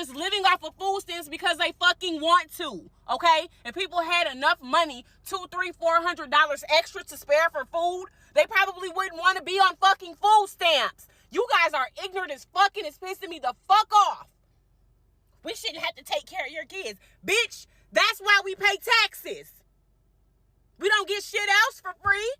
just living off of food stamps because they fucking want to, okay? If people had enough money, $200, $300, $400 extra to spare for food, they probably wouldn't want to be on fucking food stamps. You guys are ignorant as fuck, and it's pissing me the fuck off. We shouldn't have to take care of your kids. Bitch, that's why we pay taxes. We don't get shit else for free.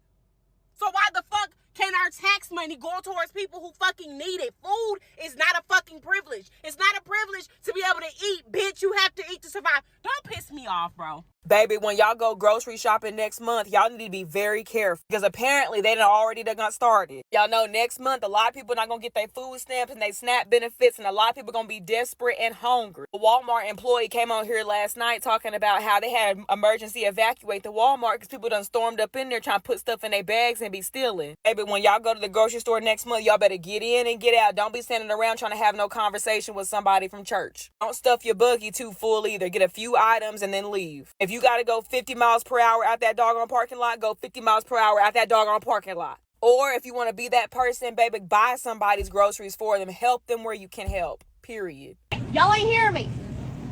So why the fuck can our tax money go towards people who fucking need it? Food is not a fucking privilege. It's not a privilege to be able to eat, bitch. You have to eat to survive. Don't piss me off, bro. Baby, when y'all go grocery shopping next month, y'all need to be very careful because apparently they done got started. Y'all know next month, a lot of people not going to get their food stamps and their SNAP benefits, and a lot of people going to be desperate and hungry. A Walmart employee came on here last night talking about how they had emergency evacuate the Walmart because people done stormed up in there trying to put stuff in their bags and be stealing. Baby, when y'all go to the grocery store next month, y'all better get in and get out. Don't be standing around trying to have no conversation with somebody from church. Don't stuff your buggy too full either. Get a few items and then leave. If you got to go 50 miles per hour out that doggone parking lot, go 50 miles per hour out that doggone parking lot. Or if you want to be that person, baby, buy somebody's groceries for them. Help them where you can help. Period. Y'all ain't hearing me.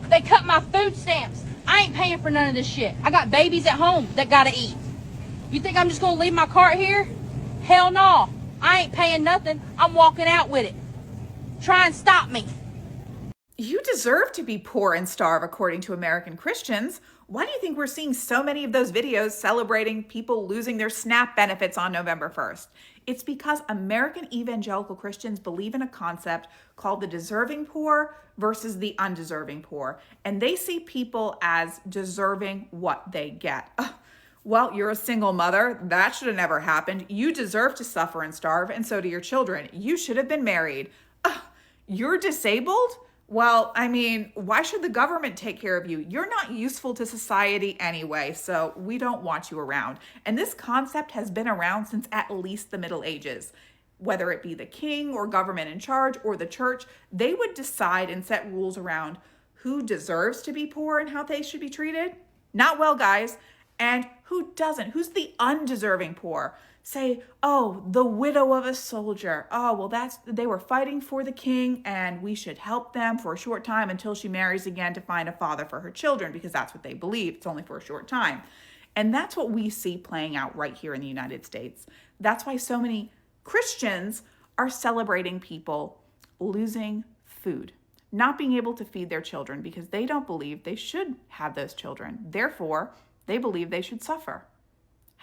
They cut my food stamps. I ain't paying for none of this shit. I got babies at home that gotta eat. You think I'm just gonna leave my cart here? Hell no. I ain't paying nothing. I'm walking out with it. Try and stop me. You deserve to be poor and starve, according to American Christians. Why do you think we're seeing so many of those videos celebrating people losing their SNAP benefits on November 1st? It's because American evangelical Christians believe in a concept called the deserving poor versus the undeserving poor. And they see people as deserving what they get. Well, you're a single mother. That should have never happened. You deserve to suffer and starve, and so do your children. You should have been married. You're disabled? Well, I mean, why should the government take care of you? You're not useful to society anyway, so we don't want you around. And this concept has been around since at least the Middle Ages. Whether it be the king or government in charge or the church, they would decide and set rules around who deserves to be poor and how they should be treated. Not well, guys. And who doesn't? Who's the undeserving poor? Say, oh, the widow of a soldier. Oh, well, they were fighting for the king and we should help them for a short time until she marries again to find a father for her children, because that's what they believe. It's only for a short time. And that's what we see playing out right here in the United States. That's why so many Christians are celebrating people losing food, not being able to feed their children because they don't believe they should have those children. Therefore, they believe they should suffer.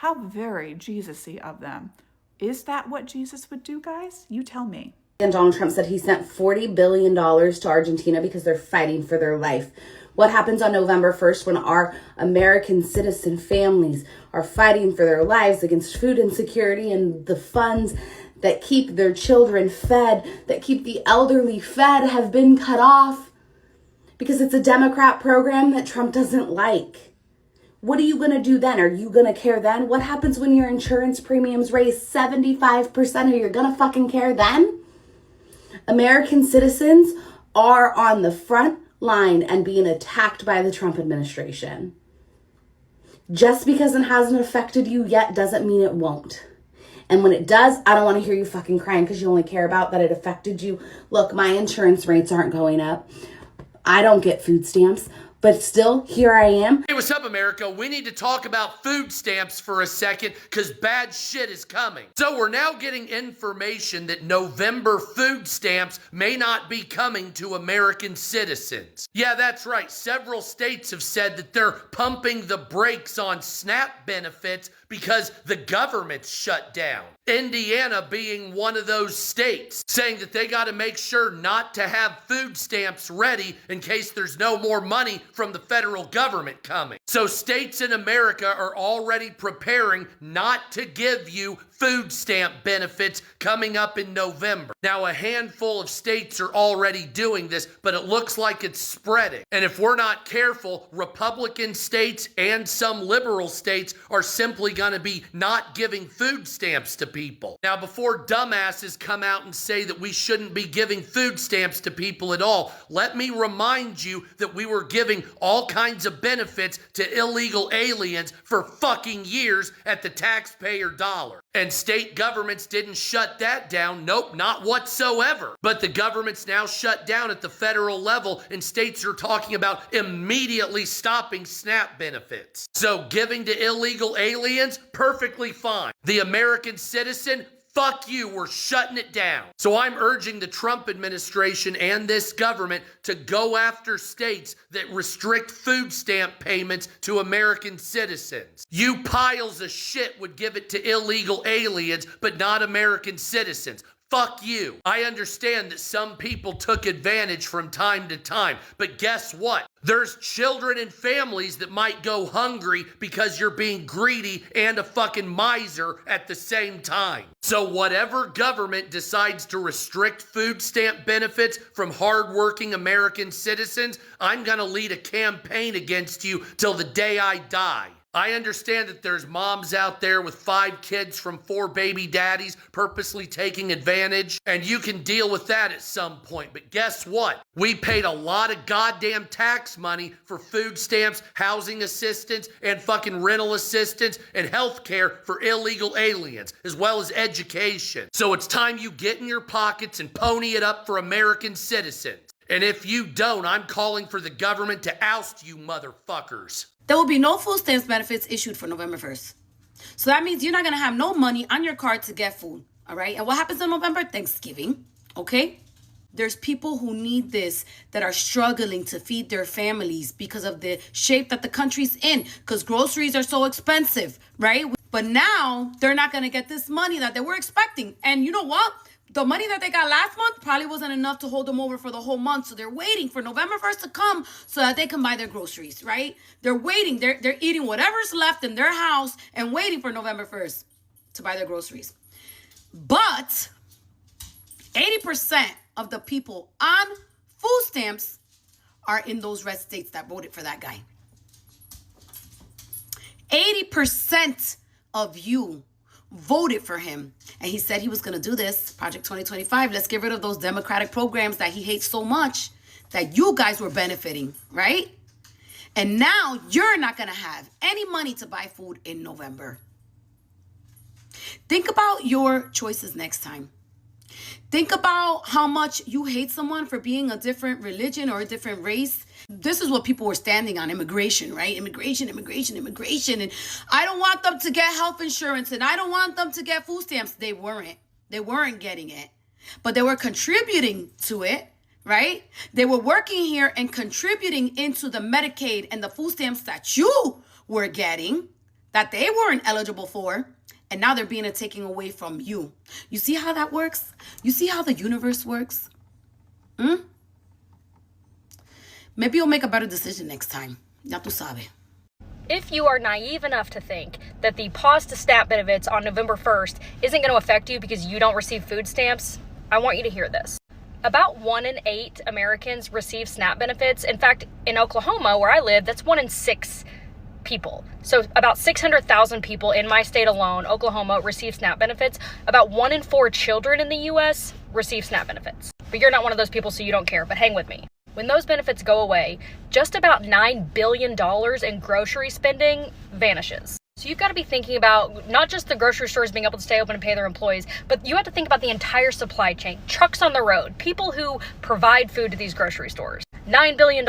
How very Jesus-y of them. Is that what Jesus would do, guys? You tell me. And Donald Trump said he sent $40 billion to Argentina because they're fighting for their life. What happens on November 1st when our American citizen families are fighting for their lives against food insecurity and the funds that keep their children fed, that keep the elderly fed, have been cut off because it's a Democrat program that Trump doesn't like? What are you going to do then? Are you going to care then? What happens when your insurance premiums raise 75%? Are you going to fucking care then? American citizens are on the front line and being attacked by the Trump administration. Just because it hasn't affected you yet doesn't mean it won't. And when it does, I don't want to hear you fucking crying because you only care about that it affected you. Look, my insurance rates aren't going up. I don't get food stamps. But still, here I am. Hey, what's up, America? We need to talk about food stamps for a second because bad shit is coming. So we're now getting information that November food stamps may not be coming to American citizens. Yeah, that's right. Several states have said that they're pumping the brakes on SNAP benefits because the government's shut down. Indiana being one of those states, saying that they got to make sure not to have food stamps ready in case there's no more money from the federal government coming. So states in America are already preparing not to give you food stamp benefits coming up in November. Now, a handful of states are already doing this, but it looks like it's spreading. And if we're not careful, Republican states and some liberal states are simply going to be not giving food stamps to people. Now, before dumbasses come out and say that we shouldn't be giving food stamps to people at all, let me remind you that we were giving all kinds of benefits to illegal aliens for fucking years at the taxpayer dollar. And state governments didn't shut that down. Nope, not whatsoever. But the government's now shut down at the federal level, and states are talking about immediately stopping SNAP benefits. So giving to illegal aliens, perfectly fine. The American citizen, fuck you, we're shutting it down. So I'm urging the Trump administration and this government to go after states that restrict food stamp payments to American citizens. You piles of shit would give it to illegal aliens, but not American citizens. Fuck you. I understand that some people took advantage from time to time, but guess what? There's children and families that might go hungry because you're being greedy and a fucking miser at the same time. So whatever government decides to restrict food stamp benefits from hardworking American citizens, I'm gonna lead a campaign against you till the day I die. I understand that there's moms out there with 5 kids from 4 baby daddies purposely taking advantage, and you can deal with that at some point. But guess what? We paid a lot of goddamn tax money for food stamps, housing assistance, and fucking rental assistance, and health care for illegal aliens, as well as education. So it's time you get in your pockets and pony it up for American citizens. And if you don't, I'm calling for the government to oust you motherfuckers. There will be no food stamps benefits issued for November 1st. So that means you're not going to have no money on your card to get food, all right? And what happens in November? Thanksgiving, okay? There's people who need this that are struggling to feed their families because of the shape that the country's in, because groceries are so expensive, right? But now they're not going to get this money that they were expecting. And you know what? The money that they got last month probably wasn't enough to hold them over for the whole month. So they're waiting for November 1st to come so that they can buy their groceries, right? They're waiting. They're eating whatever's left in their house and waiting for November 1st to buy their groceries. But 80% of the people on food stamps are in those red states that voted for that guy. 80% of you voted for him. And he said he was going to do this. Project 2025. Let's get rid of those democratic programs that he hates so much that you guys were benefiting, right? And now you're not going to have any money to buy food in November. Think about your choices next time. Think about how much you hate someone for being a different religion or a different race. This is what people were standing on, immigration, right? Immigration. And I don't want them to get health insurance and I don't want them to get food stamps. They weren't getting it, but they were contributing to it, right? They were working here and contributing into the Medicaid and the food stamps that you were getting that they weren't eligible for. And now they're being taken away from you. You see how that works? You see how the universe works? Maybe you'll make a better decision next time. Ya tú sabes. If you are naive enough to think that the pause to SNAP benefits on November 1st isn't going to affect you because you don't receive food stamps, I want you to hear this. About 1 in 8 Americans receive SNAP benefits. In fact, in Oklahoma, where I live, that's 1 in 6 people. So about 600,000 people in my state alone, Oklahoma, receive SNAP benefits. About 1 in 4 children in the U.S. receive SNAP benefits. But you're not one of those people, so you don't care. But hang with me. When those benefits go away, just about $9 billion in grocery spending vanishes. So you've got to be thinking about not just the grocery stores being able to stay open and pay their employees, but you have to think about the entire supply chain, trucks on the road, people who provide food to these grocery stores. $9 billion.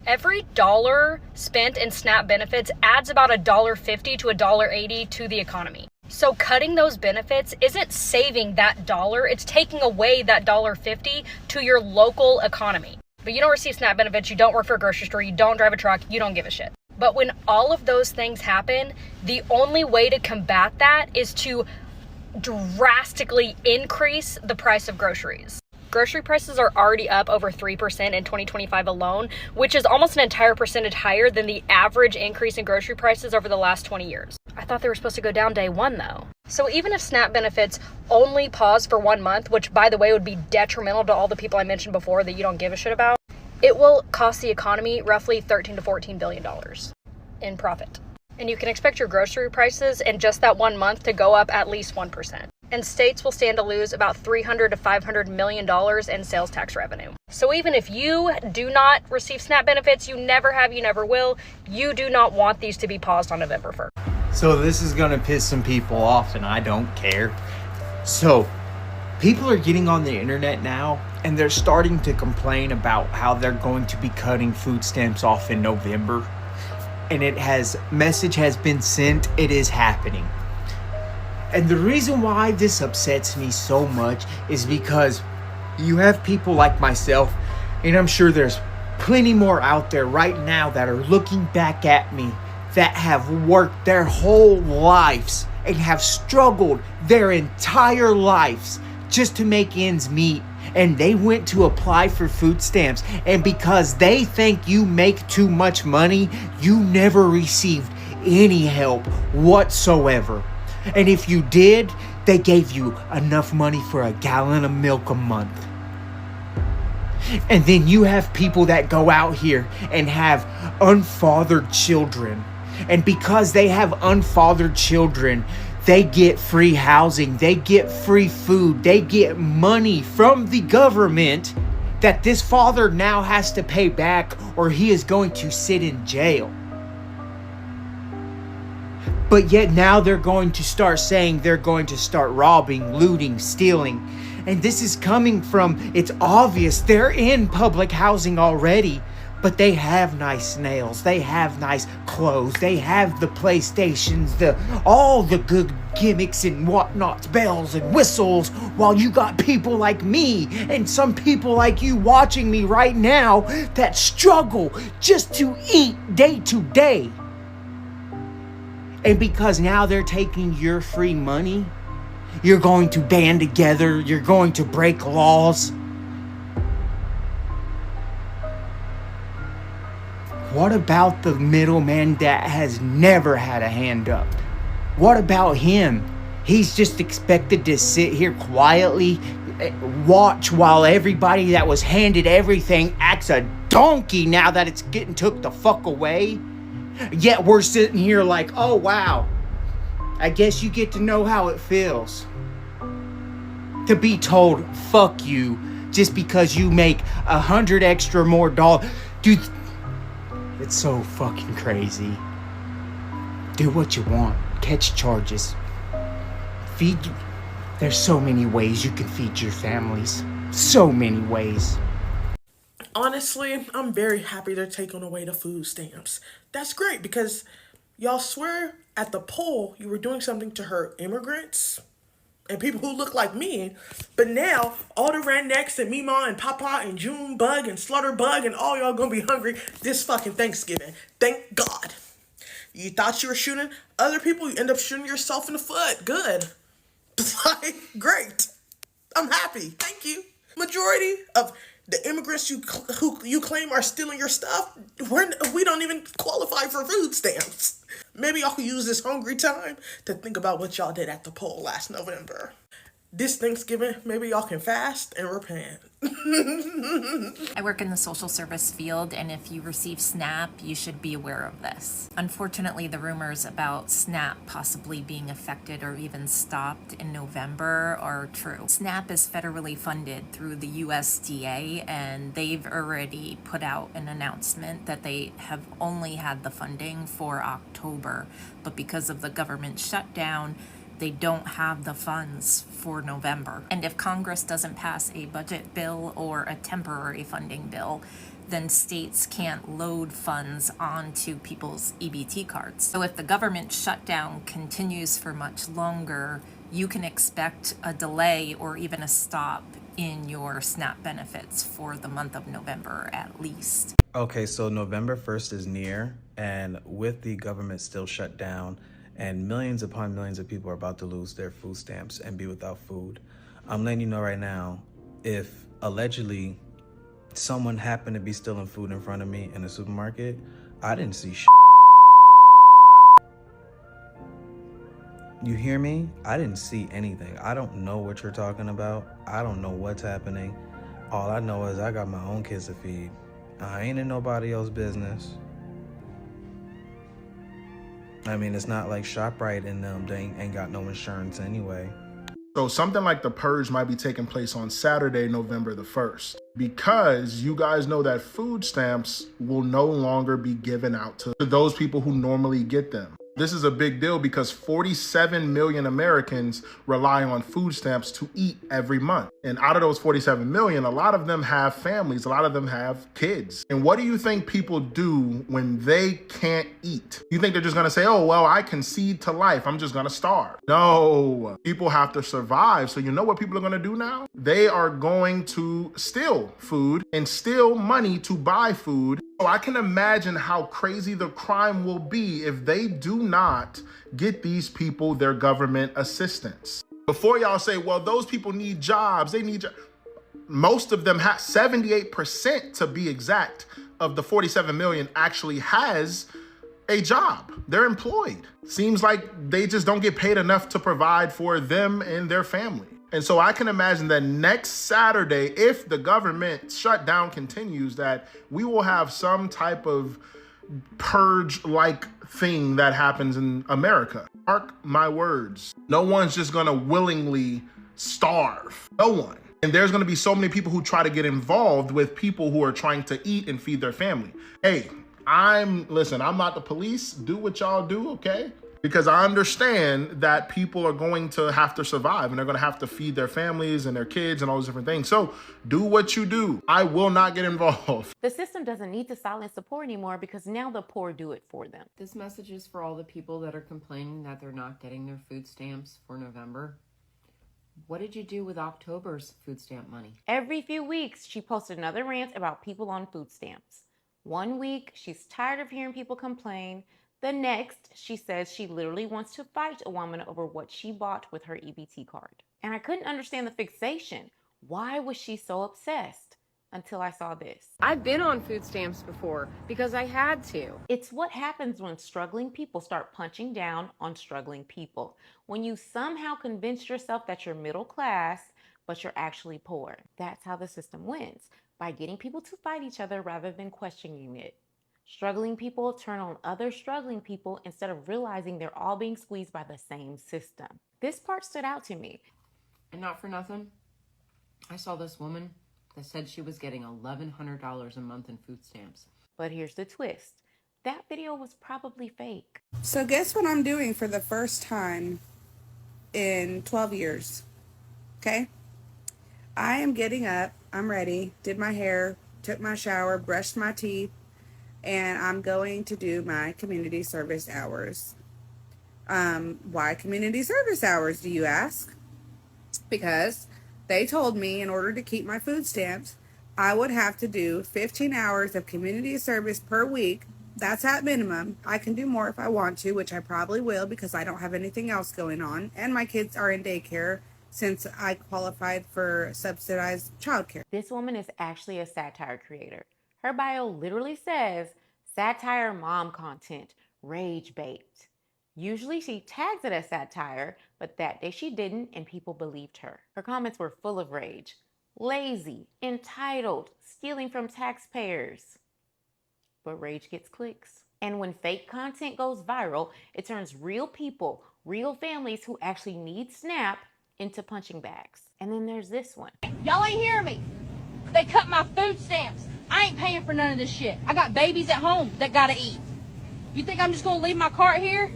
Every dollar spent in SNAP benefits adds about $1.50 to $1.80 to the economy. So cutting those benefits isn't saving that dollar, it's taking away that $1.50 to your local economy. But you don't receive SNAP benefits, you don't work for a grocery store, you don't drive a truck, you don't give a shit. But when all of those things happen, the only way to combat that is to drastically increase the price of groceries. Grocery prices are already up over 3% in 2025 alone, which is almost an entire percentage higher than the average increase in grocery prices over the last 20 years. I thought they were supposed to go down day one though. So even if SNAP benefits only pause for 1 month, which by the way would be detrimental to all the people I mentioned before that you don't give a shit about, it will cost the economy roughly $13 to $14 billion in profit. And you can expect your grocery prices in just that 1 month to go up at least 1%. And states will stand to lose about $300 to $500 million in sales tax revenue. So even if you do not receive SNAP benefits, you never have, you never will, you do not want these to be paused on November 1st. So this is gonna piss some people off, and I don't care. So people are getting on the internet now, and they're starting to complain about how they're going to be cutting food stamps off in November. And message has been sent, it is happening. And the reason why this upsets me so much is because you have people like myself, and I'm sure there's plenty more out there right now that are looking back at me, that have worked their whole lives and have struggled their entire lives just to make ends meet. And they went to apply for food stamps, and because they think you make too much money, you never received any help whatsoever. And if you did, they gave you enough money for a gallon of milk a month. And then you have people that go out here and have unfathered children. And because they have unfathered children, they get free housing, they get free food, they get money from the government that this father now has to pay back, or he is going to sit in jail. But yet now they're going to start saying they're going to start robbing, looting, stealing. And this is coming from, it's obvious, they're in public housing already, but they have nice nails, they have nice clothes, they have the PlayStations, all the good gimmicks and whatnots, bells and whistles, while you got people like me and some people like you watching me right now that struggle just to eat day to day. And because now they're taking your free money, you're going to band together, you're going to break laws. What about the middleman that has never had a hand up? What about him? He's just expected to sit here quietly, watch while everybody that was handed everything acts a donkey now that it's getting took the fuck away. Yet we're sitting here like, oh wow, I guess you get to know how it feels to be told fuck you just because you make 100 extra more dollars. Dude, it's so fucking crazy. Do what you want, catch charges, feed. There's so many ways you can feed your families, so many ways. Honestly, I'm very happy they're taking away the food stamps. That's great, because y'all swear at the poll you were doing something to hurt immigrants and people who look like me. But now, all the rednecks and Mima and Papa and Junebug and Slaughterbug and all y'all gonna be hungry this fucking Thanksgiving. Thank God. You thought you were shooting other people, you end up shooting yourself in the foot. Good. Like, great. I'm happy. Thank you. Majority of the immigrants who you claim are stealing your stuff, we don't even qualify for food stamps. Maybe y'all could use this hungry time to think about what y'all did at the poll last November. This Thanksgiving, maybe y'all can fast and repent. I work in the social service field, and if you receive SNAP, you should be aware of this. Unfortunately, the rumors about SNAP possibly being affected or even stopped in November are true. SNAP is federally funded through the USDA, and they've already put out an announcement that they have only had the funding for October, but because of the government shutdown, they don't have the funds for November. And if Congress doesn't pass a budget bill or a temporary funding bill, then states can't load funds onto people's EBT cards. So if the government shutdown continues for much longer, you can expect a delay or even a stop in your SNAP benefits for the month of November at least. Okay, so November 1st is near, and with the government still shut down, and millions upon millions of people are about to lose their food stamps and be without food. I'm letting you know right now, if allegedly someone happened to be stealing food in front of me in the supermarket, I didn't see shit. You hear me? I didn't see anything. I don't know what you're talking about. I don't know what's happening. All I know is I got my own kids to feed. I ain't in nobody else's business. I mean, it's not like ShopRite and them, they ain't got no insurance anyway. So something like the purge might be taking place on Saturday, November the 1st, because you guys know that food stamps will no longer be given out to those people who normally get them. This is a big deal because 47 million Americans rely on food stamps to eat every month. And out of those 47 million, a lot of them have families, a lot of them have kids. And what do you think people do when they can't eat? You think they're just gonna say, oh, well, I concede to life, I'm just gonna starve? No, people have to survive. So you know what people are gonna do now? They are going to steal food and steal money to buy food. So I can imagine how crazy the crime will be if they do not get these people their government assistance. Before y'all say, well, those people need jobs, they need jobs. Most of them have, 78% to be exact, of the 47 million actually has a job. They're employed. Seems like they just don't get paid enough to provide for them and their family. And so I can imagine that next Saturday, if the government shutdown continues, that we will have some type of purge-like thing that happens in America. Mark my words. No one's just gonna willingly starve. No one. And there's gonna be so many people who try to get involved with people who are trying to eat and feed their family. Hey, listen, I'm not the police. Do what y'all do, okay? Because I understand that people are going to have to survive and they're going to have to feed their families and their kids and all those different things. So do what you do. I will not get involved. The system doesn't need to silence the poor anymore because now the poor do it for them. This message is for all the people that are complaining that they're not getting their food stamps for November. What did you do with October's food stamp money? Every few weeks, she posted another rant about people on food stamps. One week, she's tired of hearing people complain. The next, she says she literally wants to fight a woman over what she bought with her EBT card. And I couldn't understand the fixation. Why was she so obsessed? Until I saw this. I've been on food stamps before because I had to. It's what happens when struggling people start punching down on struggling people. When you somehow convince yourself that you're middle class, but you're actually poor. That's how the system wins, by getting people to fight each other rather than questioning it. Struggling people turn on other struggling people instead of realizing they're all being squeezed by the same system. This part stood out to me. And not for nothing, I saw this woman that said she was getting $1,100 a month in food stamps. But here's the twist. That video was probably fake. So guess what I'm doing for the first time in 12 years, okay? I am getting up, I'm ready, did my hair, took my shower, brushed my teeth, and I'm going to do my community service hours. Why community service hours, do you ask? Because they told me in order to keep my food stamps, I would have to do 15 hours of community service per week. That's at minimum. I can do more if I want to, which I probably will because I don't have anything else going on. And my kids are in daycare since I qualified for subsidized childcare. This woman is actually a satire creator. Her bio literally says, satire mom content, rage bait. Usually she tags it as satire, but that day she didn't and people believed her. Her comments were full of rage. Lazy, entitled, stealing from taxpayers. But rage gets clicks. And when fake content goes viral, it turns real people, real families who actually need SNAP into punching bags. And then there's this one. Y'all ain't hearing me. They cut my food stamps. I ain't paying for none of this shit. I got babies at home that gotta eat. You think I'm just gonna leave my cart here?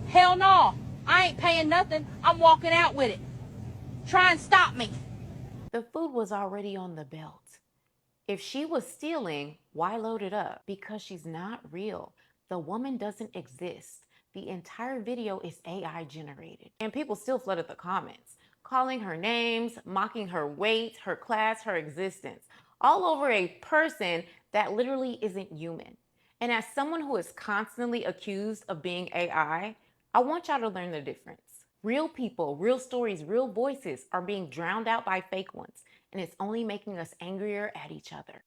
Hell no. I ain't paying nothing. I'm walking out with it. Try and stop me. The food was already on the belt. If she was stealing, why load it up? Because she's not real. The woman doesn't exist. The entire video is AI generated. And people still flooded the comments, calling her names, mocking her weight, her class, her existence, all over a person that literally isn't human. And as someone who is constantly accused of being AI, I want y'all to learn the difference. Real people, real stories, real voices are being drowned out by fake ones, and it's only making us angrier at each other.